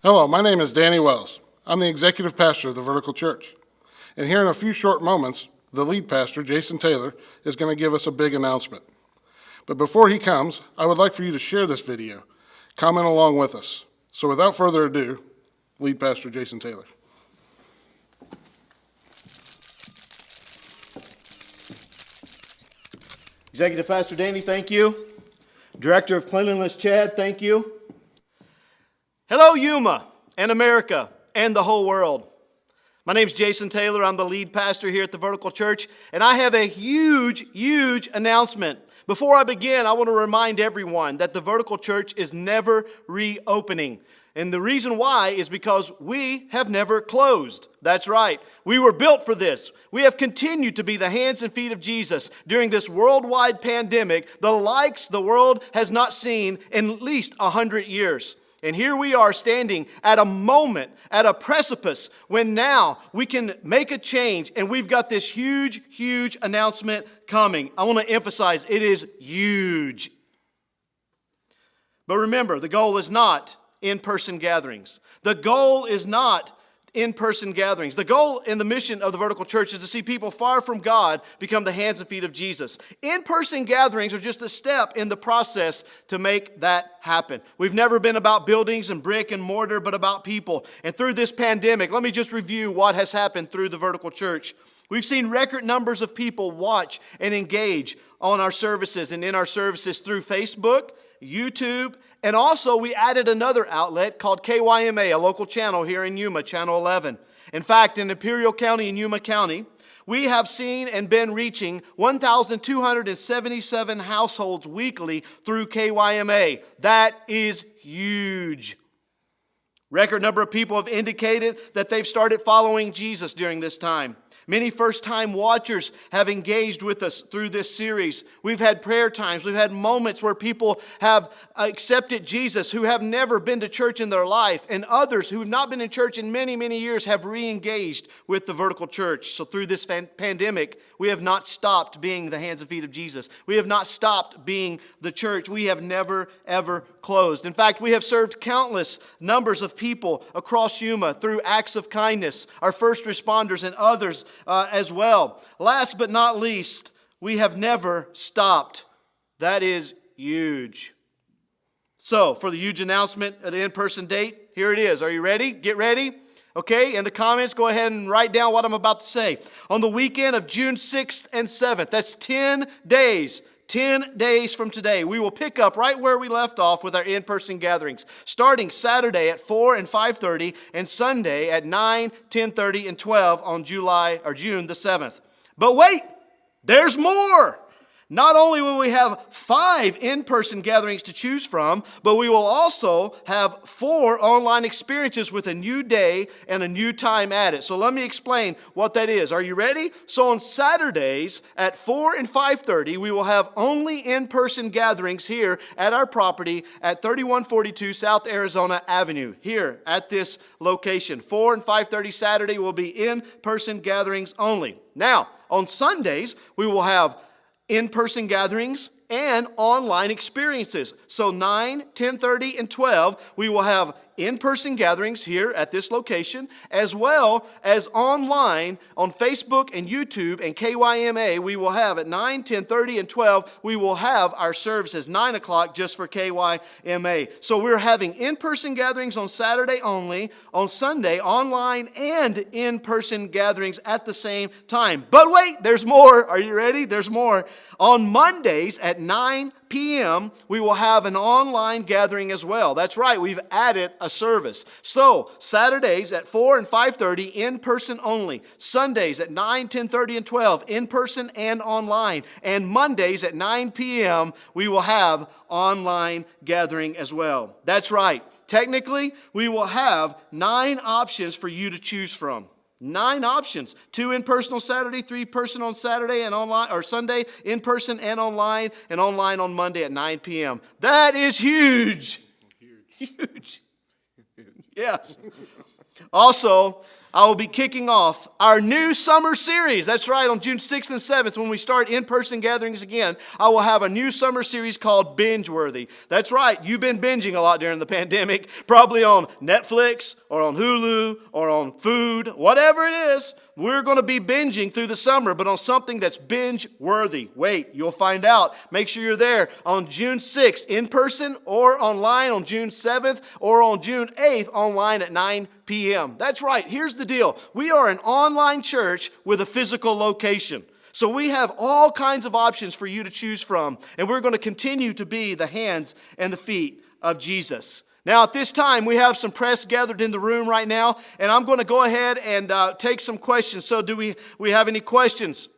Hello, my name is Danny Wells. I'm the executive pastor of the Vertical Church. And here in a few short moments, the lead pastor, Jason Taylor, is going to give us a big announcement. But before he comes, I would like for you to share this video. Comment along with us. So without further ado, lead pastor Jason Taylor. Executive Pastor Danny, thank you. Director of Cleanliness Chad, thank you. Hello, Yuma and America and the whole world. My name is Jason Taylor. I'm the lead pastor here at the Vertical Church, and I have a huge announcement. Before I begin, I want to remind everyone that the Vertical Church is never reopening. And the reason why is because we have never closed. That's right. We were built for this. We have continued to be the hands and feet of Jesus during this worldwide pandemic, the likes the world has not seen in at least 100 years. And here we are standing at a moment, at a precipice, when now we can make a change, and we've got this huge announcement coming. I want to emphasize, it is huge. But remember, the goal is not in-person gatherings. The goal is not in-person gatherings. The goal and the mission of the Vertical Church is to see people far from God become the hands and feet of Jesus. In-person gatherings are just a step in the process to make that happen. We've never been about buildings and brick and mortar, but about people. And through this pandemic, let me just review what has happened through the Vertical Church. We've seen record numbers of people watch and engage on our services and in our services through Facebook, YouTube, and also we added another outlet called KYMA, a local channel here in Yuma, Channel 11. In fact, in Imperial County and Yuma County, we have seen and been reaching 1,277 households weekly through KYMA. That is huge. Record number of people have indicated that they've started following Jesus during this time. Many first-time watchers have engaged with us through this series. We've had prayer times. We've had moments where people have accepted Jesus who have never been to church in their life, and others who have not been in church in many years have re-engaged with the Vertical Church. So through this pandemic, we have not stopped being the hands and feet of Jesus. We have not stopped being the church. We have never, ever closed. In fact, we have served countless numbers of people across Yuma through acts of kindness, our first responders and others as well. Last but not least, we have never stopped. That is huge. So, for the huge announcement of the in-person date, here it is. Are you ready? Get ready. Okay, in the comments, go ahead and write down what I'm about to say. On the weekend of June 6th and 7th, that's 10 days. 10 days from today, we will pick up right where we left off with our in-person gatherings, starting Saturday at 4 and 5:30 and Sunday at 9, 10:30, and 12 on June the 7th. But wait, there's more! Not only will we have 5 in-person gatherings to choose from, but we will also have 4 online experiences with a new day and a new time added. So let me explain what that is. Are you ready? So on Saturdays at 4 and 5:30, we will have only in-person gatherings here at our property at 3142 South Arizona Avenue, here at this location. 4 and 5:30 Saturday will be in-person gatherings only. Now, on Sundays, we will have in-person gatherings and online experiences. So 9, 10:30, and 12, we will have in-person gatherings here at this location, as well as online on Facebook and YouTube and KYMA. We will have at 9, 10:30, and 12, we will have our services, 9 o'clock just for KYMA. So we're having in-person gatherings on Saturday only, on Sunday online and in-person gatherings at the same time. But wait, there's more. Are you ready? There's more. On Mondays at 9 p.m., we will have an online gathering as well. That's right, we've added a service. So, Saturdays at 4 and 5:30, in-person only. Sundays at 9, 10:30, and 12, in-person and online. And Mondays at 9 p.m., we will have online gathering as well. That's right. Technically, we will have 9 options for you to choose from. 9 options. 2 in-person on Saturday, 3 in-person on Saturday and online, or Sunday, in-person and online on Monday at 9 p.m. That is huge. Huge. Yes. Also, I will be kicking off our new summer series. That's right, on June 6th and 7th, when we start in-person gatherings again, I will have a new summer series called Binge Worthy. That's right, you've been binging a lot during the pandemic, probably on Netflix or on Hulu or on food, whatever it is. We're going to be binging through the summer, but on something that's binge-worthy. Wait, you'll find out. Make sure you're there on June 6th, in person or online on June 7th or on June 8th, online at 9 p.m. That's right. Here's the deal. We are an online church with a physical location. So we have all kinds of options for you to choose from, and we're going to continue to be the hands and the feet of Jesus. Now, at this time, we have some press gathered in the room right now, and I'm going to go ahead and take some questions. So do we have any questions?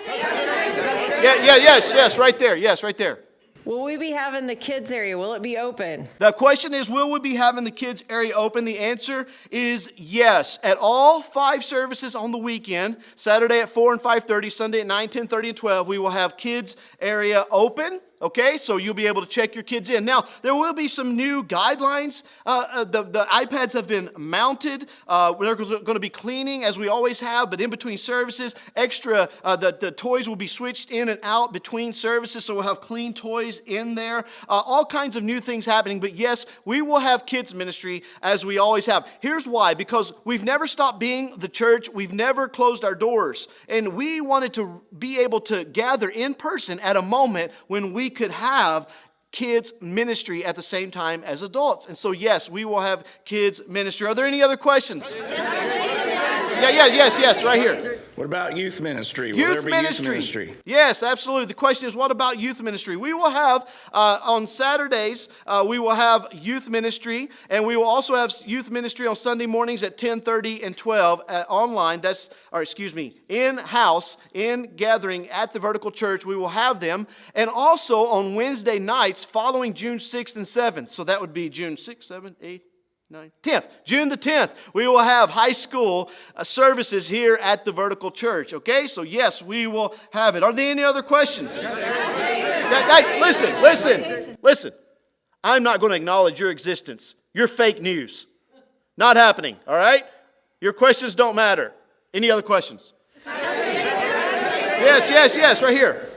Yes, right there. Yes, right there. Will we be having the kids area? Will it be open? The question is, will we be having the kids area open? The answer is yes. At all 5 services on the weekend, Saturday at 4 and 5:30, Sunday at 9, 10:30, and 12, we will have kids area open. Okay, so you'll be able to check your kids in. Now, there will be some new guidelines. The iPads have been mounted. We're going to be cleaning as we always have, but in between services, the toys will be switched in and out between services, so we'll have clean toys in there. All kinds of new things happening, but yes, we will have kids ministry as we always have. Here's why, because we've never stopped being the church. We've never closed our doors, and we wanted to be able to gather in person at a moment when we could have kids ministry at the same time as adults. And so, yes, we will have kids ministry. Are there any other questions? Yes, right here. What about youth ministry? Will there be youth ministry? Yes, absolutely. The question is, what about youth ministry? We will have, on Saturdays, we will have youth ministry, and we will also have youth ministry on Sunday mornings at 10:30 and 12 online. In-house, in gathering at the Vertical Church. We will have them. And also on Wednesday nights following June 6th and 7th. So that would be June 6th, 7th, 8th. 9th, 10th, June the 10th, we will have high school services here at the Vertical Church. Okay, so yes, we will have it. Are there any other questions? Listen. I'm not going to acknowledge your existence. You're fake news. Not happening, all right? Your questions don't matter. Any other questions? Yes, right here.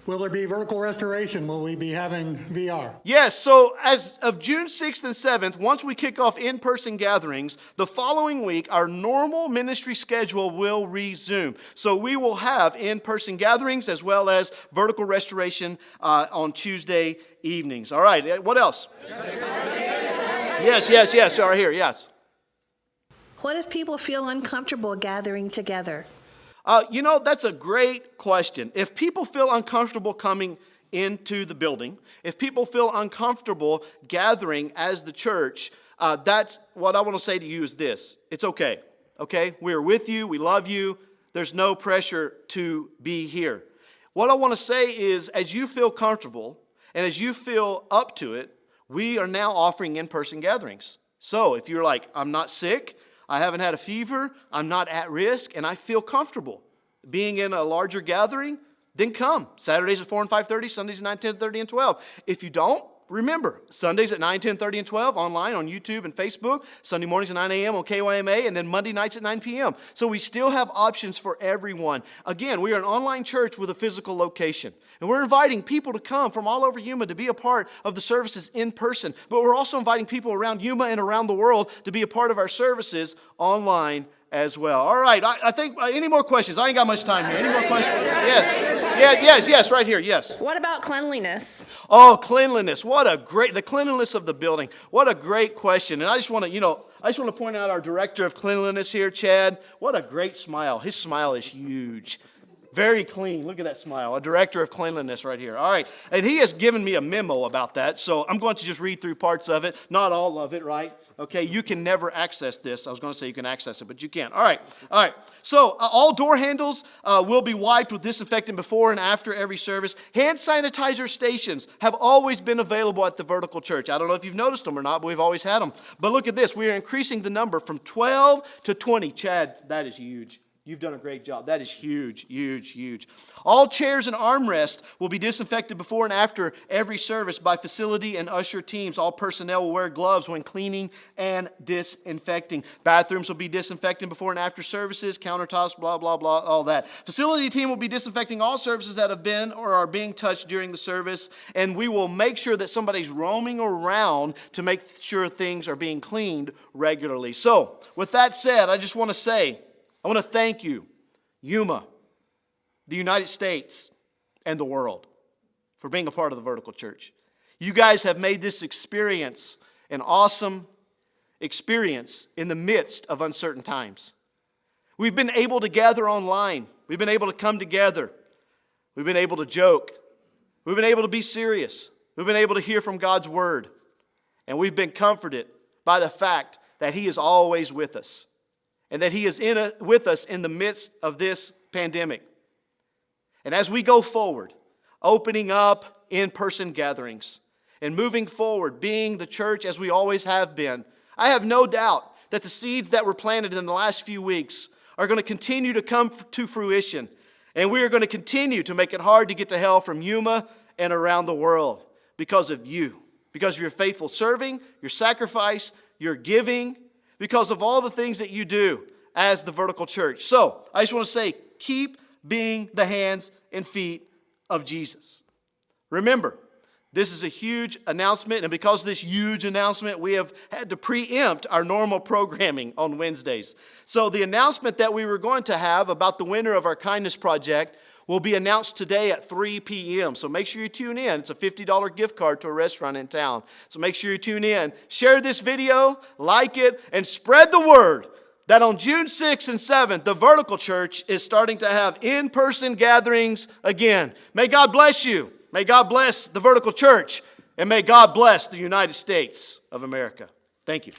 Will there be vertical restoration? Will we be having VR? Yes, so as of June 6th and 7th, once we kick off in-person gatherings, the following week, our normal ministry schedule will resume. So we will have in-person gatherings as well as vertical restoration on Tuesday evenings. All right, what else? Yes, right here, yes. What if people feel uncomfortable gathering together? That's a great question. If people feel uncomfortable coming into the building, if people feel uncomfortable gathering as the church, that's what I want to say to you is this. It's okay, okay? We're with you. We love you. There's no pressure to be here. What I want to say is, as you feel comfortable and as you feel up to it, we are now offering in-person gatherings. So if you're like, I'm not sick, I haven't had a fever, I'm not at risk, and I feel comfortable being in a larger gathering, then come. Saturdays at 4 and 5:30, Sundays at 9, 10:30, and 12. If you don't, remember, Sundays at 9, 10:30, and 12 online on YouTube and Facebook, Sunday mornings at 9 a.m. on KYMA, and then Monday nights at 9 p.m. So we still have options for everyone. Again, we are an online church with a physical location. And we're inviting people to come from all over Yuma to be a part of the services in person. But we're also inviting people around Yuma and around the world to be a part of our services online as well. All right, I think, any more questions? I ain't got much time here. Any more questions? Yes, right here, yes. What about cleanliness? Oh, cleanliness. The cleanliness of the building. What a great question. And I just want to point out our director of cleanliness here, Chad. What a great smile. His smile is huge. Very clean. Look at that smile. A director of cleanliness right here. All right. And he has given me a memo about that, so I'm going to just read through parts of it. Not all of it, right? Okay, you can never access this. I was going to say you can access it, but you can't. All right. So all door handles will be wiped with disinfectant before and after every service. Hand sanitizer stations have always been available at the Vertical Church. I don't know if you've noticed them or not, but we've always had them. But look at this. We are increasing the number from 12 to 20. Chad, that is huge. You've done a great job. That is huge, huge, huge. All chairs and armrests will be disinfected before and after every service by facility and usher teams. All personnel will wear gloves when cleaning and disinfecting. Bathrooms will be disinfecting before and after services, countertops, blah, blah, blah, all that. Facility team will be disinfecting all services that have been or are being touched during the service, and we will make sure that somebody's roaming around to make sure things are being cleaned regularly. So, with that said, I just want to say, I want to thank you, Yuma, the United States, and the world for being a part of the Vertical Church. You guys have made this experience an awesome experience in the midst of uncertain times. We've been able to gather online. We've been able to come together. We've been able to joke. We've been able to be serious. We've been able to hear from God's Word. And we've been comforted by the fact that He is always with us. And that He is with us in the midst of this pandemic. And as we go forward, opening up in-person gatherings and moving forward, being the church as we always have been, I have no doubt that the seeds that were planted in the last few weeks are going to continue to come to fruition. And we are going to continue to make it hard to get to hell from Yuma and around the world because of you, because of your faithful serving, your sacrifice, your giving, because of all the things that you do as the Vertical Church. So, I just want to say, keep being the hands and feet of Jesus. Remember, this is a huge announcement, and because of this huge announcement, we have had to preempt our normal programming on Wednesdays. So, the announcement that we were going to have about the winner of our Kindness Project will be announced today at 3 p.m. So make sure you tune in. It's a $50 gift card to a restaurant in town. So make sure you tune in. Share this video, like it, and spread the word that on June 6th and 7th, the Vertical Church is starting to have in-person gatherings again. May God bless you. May God bless the Vertical Church. And may God bless the United States of America. Thank you.